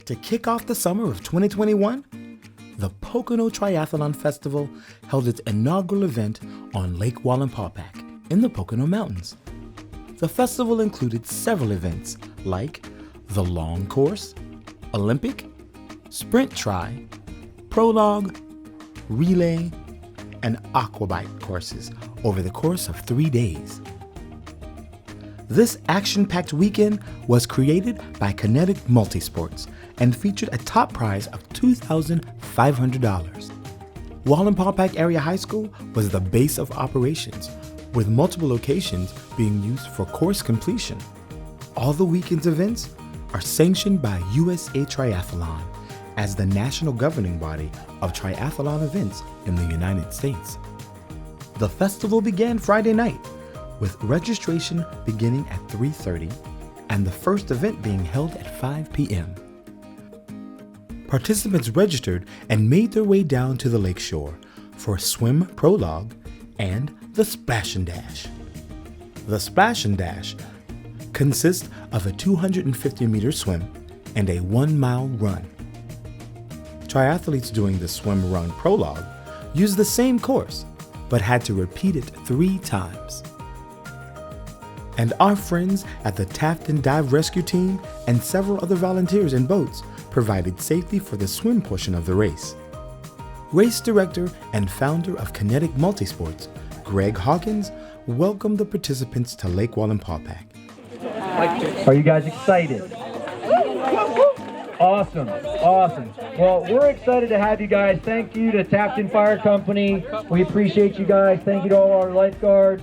To kick off the summer of 2021, the Pocono Triathlon Festival held its inaugural event on Lake Wallenpaupack in the Pocono Mountains. The festival included several events like the long course, Olympic, sprint tri, prologue, relay, and aquabike courses over the course of 3 days. This action-packed weekend was created by Kinetic Multisports and featured a top prize of $2,500. Wallenpaupack Area High School was the base of operations, with multiple locations being used for course completion. All the weekend's events are sanctioned by USA Triathlon as the national governing body of triathlon events in the United States. The festival began Friday night, with registration beginning at 3:30 and the first event being held at 5 p.m. Participants registered and made their way down to the lakeshore for a swim prologue and the Splash and Dash. The Splash and Dash consists of a 250-meter swim and a 1-mile run. Triathletes doing the swim-run prologue used the same course, but had to repeat it 3 times. And our friends at the Taft and Dive Rescue Team and several other volunteers in boats provided safety for the swim portion of the race. Race director and founder of Kinetic Multisports, Greg Hawkins, welcomed the participants to Lake Wallenpaupack. Are you guys excited? Awesome. Well, we're excited to have you guys. Thank you to Tapton Fire Company. We appreciate you guys. Thank you to all our lifeguards.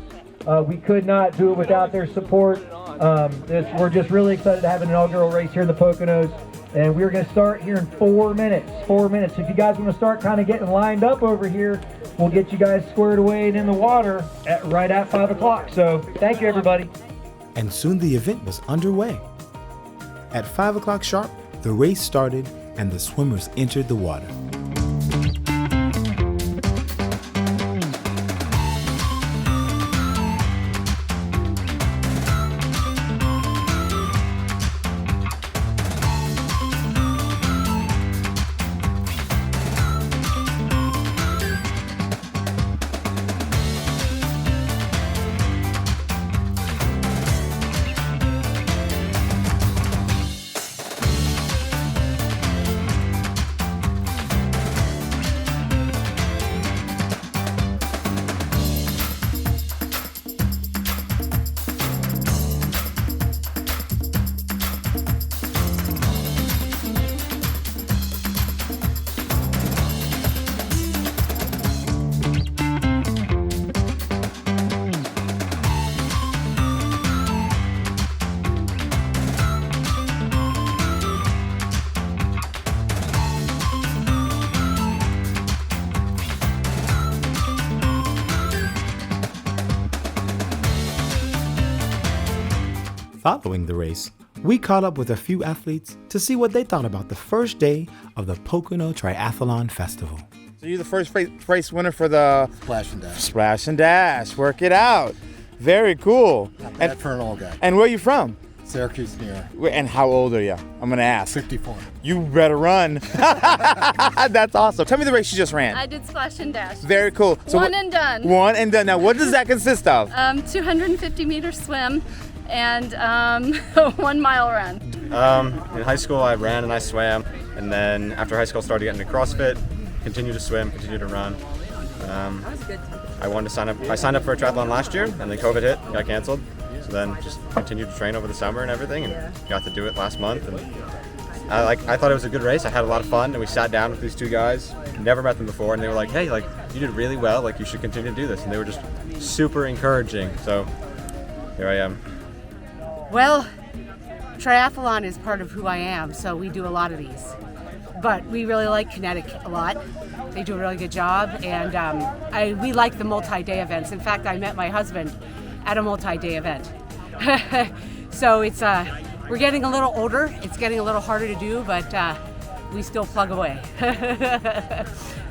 We could not do it without their support. We're just really excited to have an inaugural race here in the Poconos. And we're going to start here in 4 minutes. 4 minutes. If you guys want to start kind of getting lined up over here, we'll get you guys squared away and in the water right at 5 o'clock. So thank you, everybody. And soon the event was underway. At 5 o'clock sharp, the race started and the swimmers entered the water. Following the race, we caught up with a few athletes to see what they thought about the first day of the Pocono Triathlon Festival. So you're the first race winner for the Splash and Dash. Splash and Dash. Work it out. Very cool. Not bad for an old guy. And where are you from? Syracuse, New York. And how old are you? I'm going to ask. 54. You better run. That's awesome. Tell me the race you just ran. I did Splash and Dash. Very cool. So One and done. One and done. Now, what does that consist of? 250-meter swim and a 1-mile run. In high school, I ran and I swam, and then after high school, started getting into CrossFit. Continued to swim, continued to run. I wanted to sign up. I signed up for a triathlon last year, and then COVID hit, got canceled. So then just continued to train over the summer and everything, and got to do it last month. And I thought it was a good race. I had a lot of fun, and we sat down with these 2 guys. Never met them before, and they were like, "Hey, you did really well. You should continue to do this." And they were just super encouraging. So here I am. Well, triathlon is part of who I am, so we do a lot of these. But we really like Kinetic a lot. They do a really good job, and we like the multi-day events. In fact, I met my husband at a multi-day event. So it's we're getting a little older. It's getting a little harder to do, but we still plug away.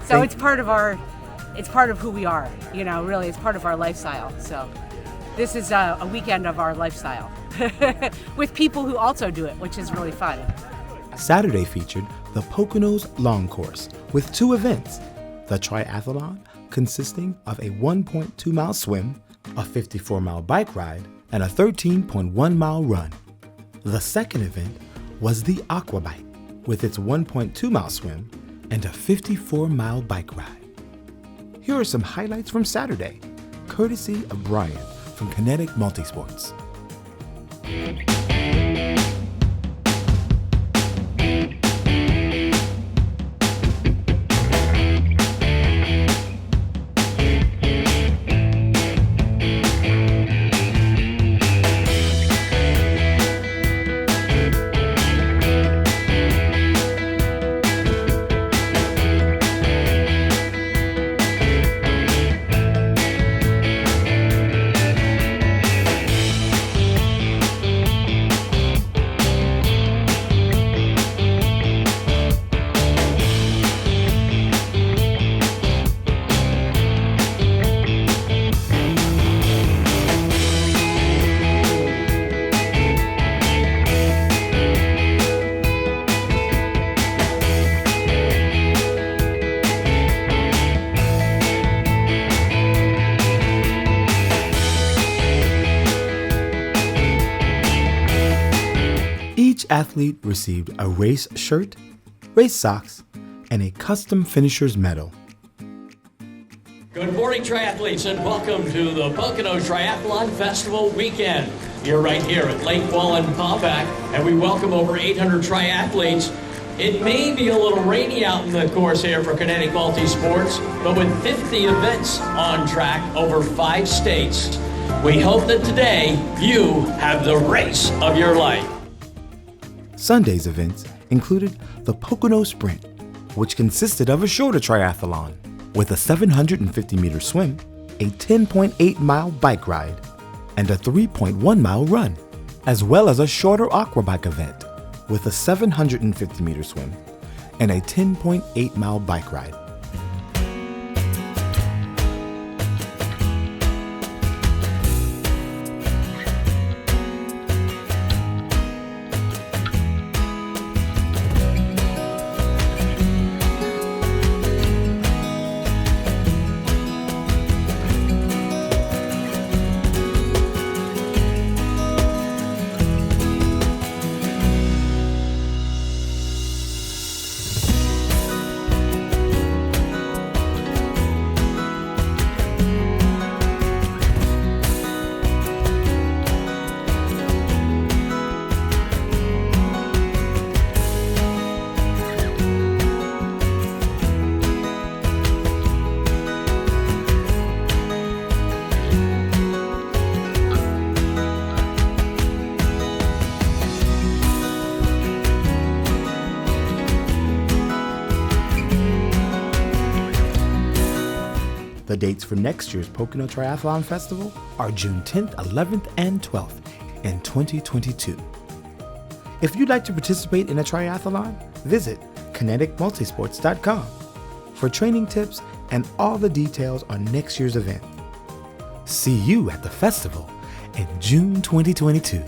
So it's part of who we are. Really, it's part of our lifestyle. So this is a weekend of our lifestyle with people who also do it, which is really fun. Saturday featured the Poconos Long Course with 2 events, the triathlon consisting of a 1.2 mile swim, a 54-mile bike ride, and a 13.1 mile run. The second event was the Aqua Bike with its 1.2 mile swim and a 54-mile bike ride. Here are some highlights from Saturday, courtesy of Brian from Kinetic Multisports. Each athlete received a race shirt, race socks, and a custom finisher's medal. Good morning, triathletes, and welcome to the Pocono Triathlon Festival weekend. You're right here at Lake Wallenpaupack, and we welcome over 800 triathletes. It may be a little rainy out in the course here for Kinetic Multisports, but with 50 events on track over 5 states, we hope that today you have the race of your life. Sunday's events included the Pocono Sprint, which consisted of a shorter triathlon with a 750-meter swim, a 10.8-mile bike ride, and a 3.1-mile run, as well as a shorter aquabike event with a 750-meter swim and a 10.8-mile bike ride. The dates for next year's Pocono Triathlon Festival are June 10th, 11th, and 12th in 2022. If you'd like to participate in a triathlon, visit kineticmultisports.com for training tips and all the details on next year's event. See you at the festival in June 2022.